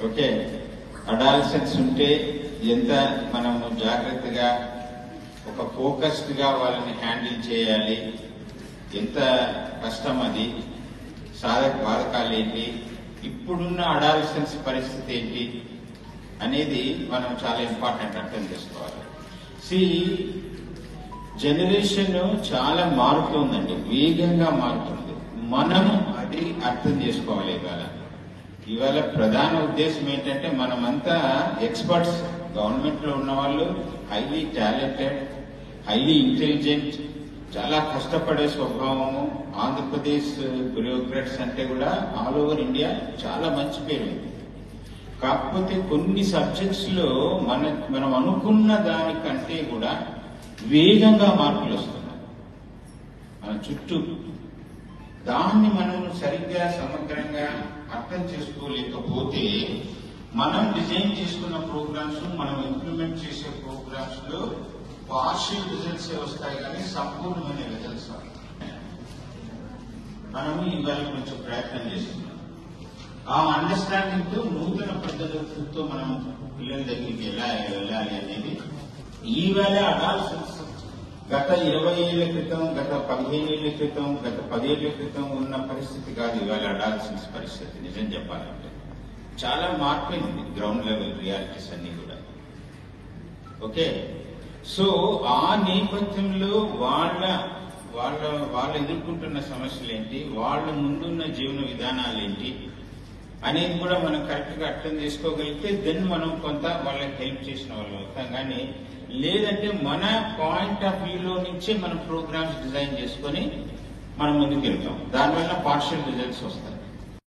Okay, adolescence ఉంటే ఎంత మనము జాగ్రత్తగా ఒక ఫోకస్డ్ గా వాళ్ళని హ్యాండిల్ చేయాలి, ఎంత కష్టం అది, సాధక బాధకాలు ఏంటి, ఇప్పుడున్న అడాలసెన్స్ పరిస్థితి ఏంటి అనేది మనం చాలా ఇంపార్టెంట్ అర్థం చేసుకోవాలి. జనరేషన్ చాలా మారుతుందండి, వేగంగా మారుతుంది. మనం అది అర్థం చేసుకోవాలి. ఇవాళ ప్రధాన ఉద్దేశం ఏంటంటే మనమంతా ఎక్స్పర్ట్స్, గవర్నమెంట్ లో ఉన్న వాళ్ళు హైలీ టాలెంటెడ్, హైలీ ఇంటెలిజెంట్, చాలా కష్టపడే స్వభావము. ఆంధ్రప్రదేశ్ బ్యూరోక్రాట్స్ అంటే కూడా ఆల్ ఓవర్ ఇండియా చాలా మంచి పేరు ఉంది. కాకపోతే కొన్ని సబ్జెక్ట్స్ లో మనం అనుకున్న దానికంటే కూడా వేగంగా మార్పులు వస్తున్నాయి మన చుట్టూ. దాన్ని మనం సరిగ్గా సమగ్రంగా అర్థం చేసుకోలేకపోతే మనం డిజైన్ చేసుకున్న ప్రోగ్రామ్స్, మనం ఇంప్లిమెంట్ చేసే ప్రోగ్రామ్స్ లో పార్షియల్ రిజల్ట్స్ వస్తాయి, కానీ సంపూర్ణమైన రిజల్ట్స్ మనము ఇవాళ కొంచెం ప్రయత్నం చేస్తున్నాం. ఆ అండర్స్టాండింగ్ తో నూతన పద్ధతులతో మనం పిల్లల దగ్గరికి ఎలా వెళ్ళాలి అనేది ఈవేళ అడాలసెన్స్ గత 20 ఏళ్ల క్రితం, గత 15 ఏళ్ల క్రితం, గత 10 ఏళ్ల క్రితం ఉన్న పరిస్థితి కాదు ఇవాళ అడాలసెన్స్ పరిస్థితి. నిజం చెప్పాలంటే చాలా మార్పైంది గ్రౌండ్ లెవెల్ రియాలిటీస్ అన్ని కూడా. ఓకే, సో ఆ నేపథ్యంలో వాళ్ళు ఎదుర్కొంటున్న సమస్యలు ఏంటి, వాళ్ళ ముందున్న జీవన విధానాలు ఏంటి అనేది కూడా మనం కరెక్ట్ గా అర్థం చేసుకోగలిగితే దెన్ మనం కొంత వాళ్ళకి హెల్ప్ చేసిన వాళ్ళు అవుతాం. కానీ లేదంటే మన పాయింట్ ఆఫ్ వ్యూలో నుంచే మనం ప్రోగ్రామ్స్ డిజైన్ చేసుకొని మనం ముందుకు వెళ్తాం, దానివల్ల పార్షియల్ రిజల్ట్స్ వస్తాయి.